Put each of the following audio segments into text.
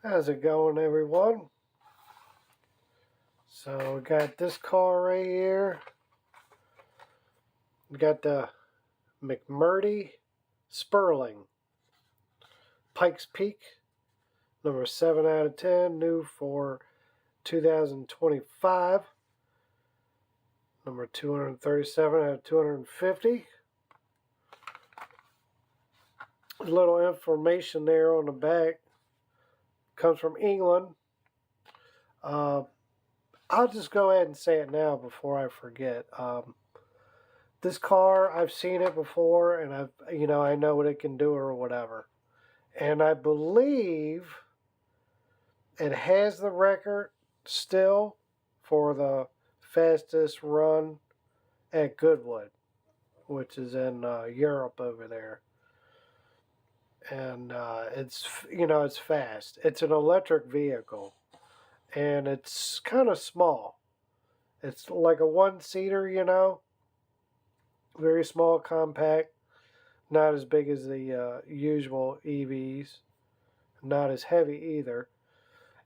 How's it going, everyone? So we got this car right here. We got the McMurtry Speirling Pikes Peak, number 7 out of 10, new for 2025, number 237 out of 250. A little information there on the back. Comes from England. I'll just go ahead and say it now before I forget. This car, I've seen it before, and I know what it can do or whatever. And I believe it has the record still for the fastest run at Goodwood, which is in Europe over there. And it's fast. It's an electric vehicle, and it's kind of small. It's like a one-seater, very small, compact, not as big as the usual EVs, not as heavy either.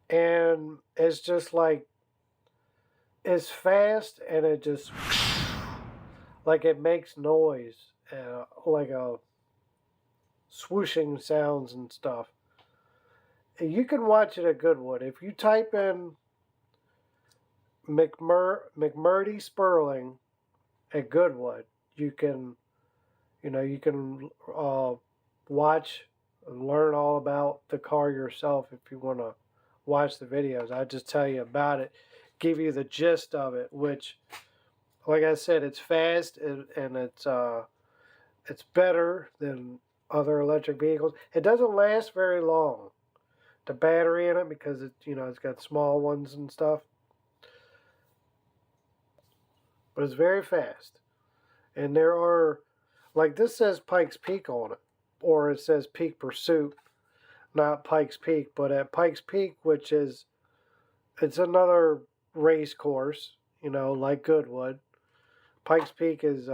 And it's just like, it's fast, and it just, like, it makes noise, like a swooshing sounds and stuff. You can watch it at Goodwood. If you type in McMurtry Speirling at Goodwood, you can watch and learn all about the car yourself if you want to watch the videos. I just tell you about it, give you the gist of it, which, like I said, it's fast and it's better than other electric vehicles. It doesn't last very long, the battery in it, because it's got small ones and stuff. But it's very fast. And there are, like, this says Pikes Peak on it, or it says Peak Pursuit, not Pikes Peak. But at Pikes Peak, it's another race course, like Goodwood. Pikes Peak is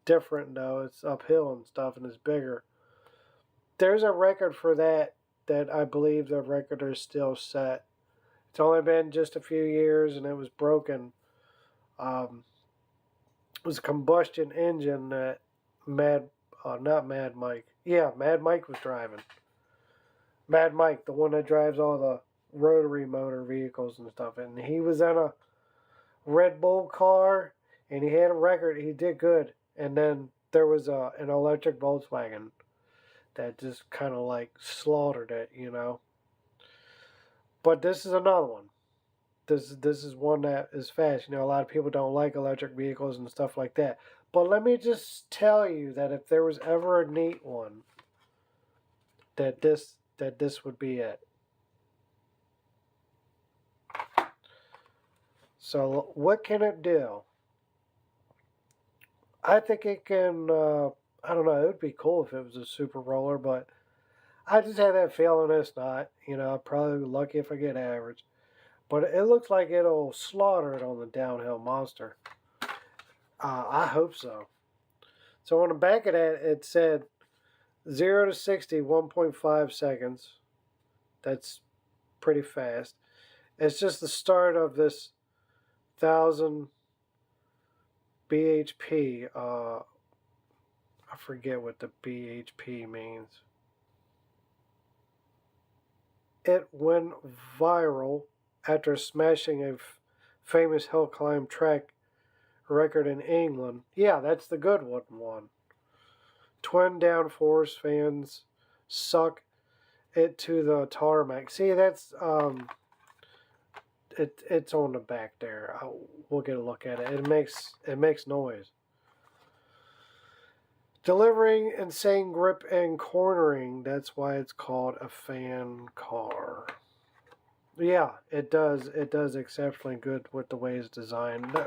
different, though. It's uphill and stuff, and it's bigger. There's a record for that I believe the record is still set. It's only been just a few years, and it was broken. It was a combustion engine that Mad Mike was driving. Mad Mike, the one that drives all the rotary motor vehicles and stuff. And he was in a Red Bull car, and he had a record. He did good. And then there was an electric Volkswagen that just kind of like slaughtered it, But this is another one. This is one that is fast. A lot of people don't like electric vehicles and stuff like that. But let me just tell you that if there was ever a neat one, that this would be it. So what can it do? I think it can, I don't know, it would be cool if it was a super roller, but I just have that feeling it's not. I'm probably lucky if I get average. But it looks like it'll slaughter it on the downhill monster. I hope so. So on the back of that, it said 0 to 60, 1.5 seconds. That's pretty fast. It's just the start of this 1,000 bhp. I forget what the bhp means. It went viral after smashing a famous hill climb track record in England. Yeah, that's the Goodwood one. Twin downforce fans suck it to the tarmac. See, that's it's on the back there. We'll get a look at it. It makes noise. Delivering insane grip and cornering. That's why it's called a fan car. Yeah, it does. It does exceptionally good with the way it's designed.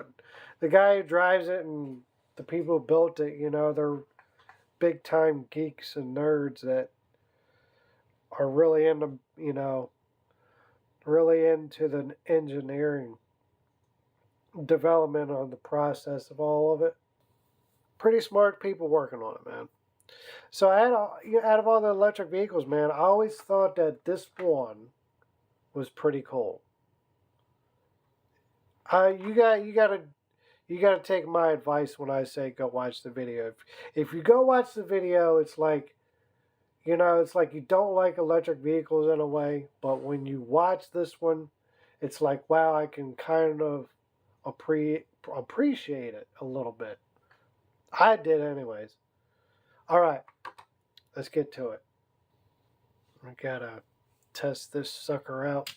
The guy who drives it and the people who built it, they're big time geeks and nerds that are really into, really into the engineering development on the process of all of it. Pretty smart people working on it, man. So out of all the electric vehicles, man, I always thought that this one was pretty cool. You gotta take my advice when I say go watch the video. If you go watch the video, it's like, it's like you don't like electric vehicles in a way, but when you watch this one, it's like, wow, I can kind of appreciate it a little bit. I did, anyways. All right, let's get to it. I gotta test this sucker out.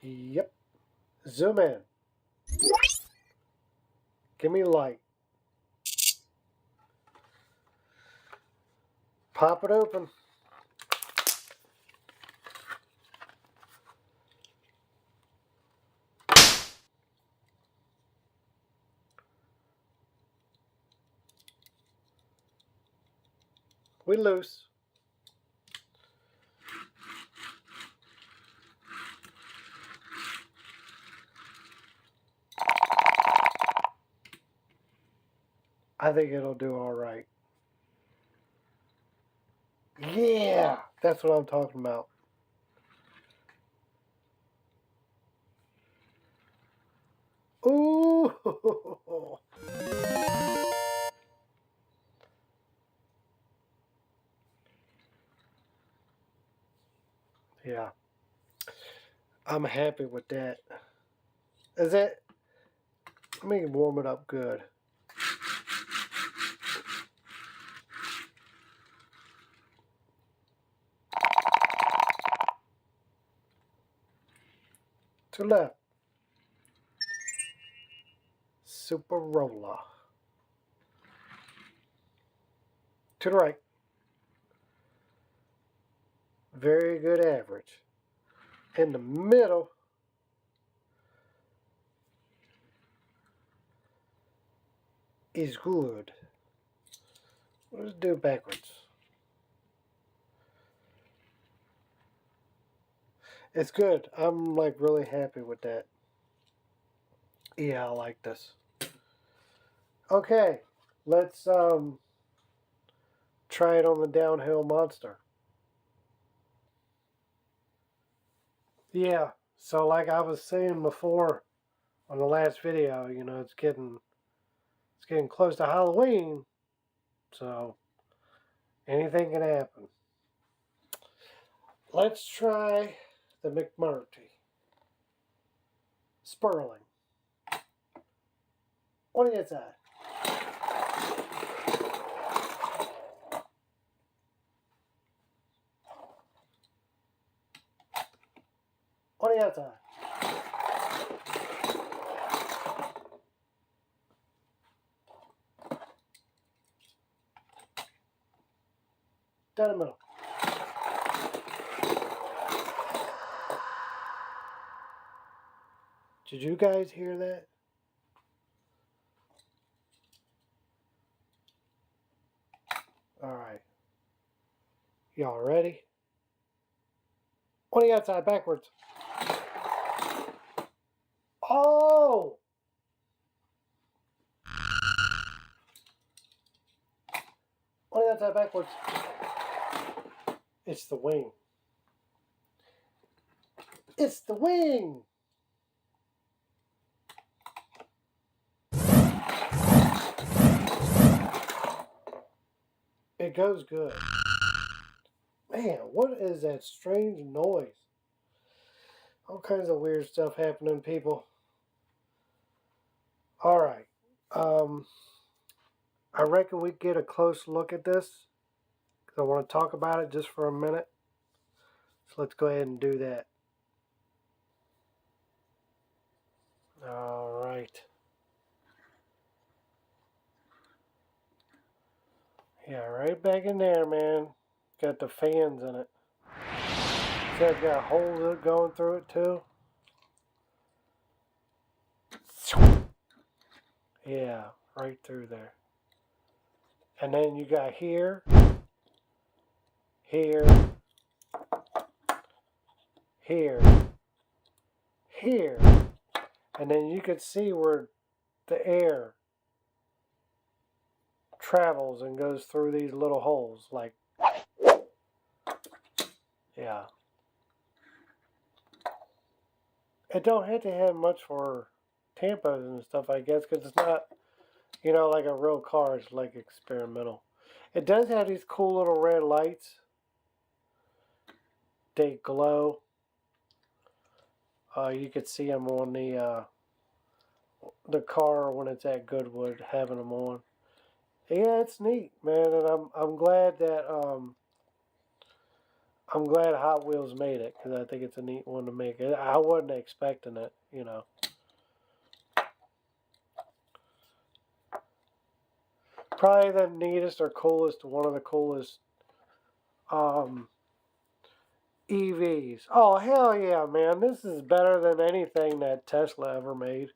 Yep. Zoom in. Give me light. Pop it open. We loose. I think it'll do all right. Yeah, that's what I'm talking about. Ooh. Yeah. I'm happy with that. Is it? Let me warm it up good. To left. Super roller. To the right. Very good average. In the middle. Is good. Let's do it backwards. It's good. I'm like really happy with that. Yeah, I like this. Okay, let's try it on the downhill monster. Yeah, so like I was saying before on the last video, it's getting close to Halloween, so anything can happen. Let's try the McMurtry Speirling. What do you say? What do you say? Down the middle. Did you guys hear that? All right. Y'all ready? On the outside, backwards. Oh! On the outside, backwards. It's the wing. It's the wing! It goes good. Man, what is that strange noise? All kinds of weird stuff happening, people. Alright. I reckon we get a close look at this, because I want to talk about it just for a minute. So let's go ahead and do that. Alright. Yeah, right back in there, man. Got the fans in it. See, I've got holes going through it too. Yeah, right through there. And then you got here, here, here, here. And then you could see where the air travels and goes through these little holes. Like, yeah. It don't have to have much for tampos and stuff, I guess, because it's not, you know, like a real car. It's like experimental. It does have these cool little red lights. They glow. You could see them on the car when it's at Goodwood, having them on. Yeah, it's neat, man, and I'm glad that I'm glad Hot Wheels made it because I think it's a neat one to make. I wasn't expecting it, you know. Probably the neatest or coolest, one of the coolest um, EVs. Oh, hell yeah, man. This is better than anything that Tesla ever made.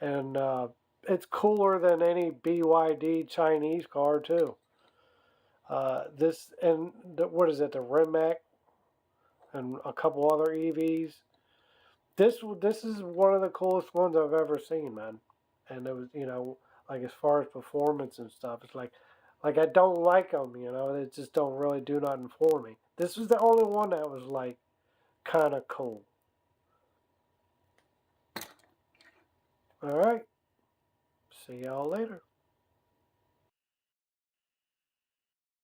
And it's cooler than any BYD Chinese car, too. This, and what is it, the Rimac and a couple other EVs. This is one of the coolest ones I've ever seen, man. And it was, you know, like as far as performance and stuff, it's like I don't like them, you know. They just don't really do nothing for me. This was the only one that was like kind of cool. All right, see y'all later.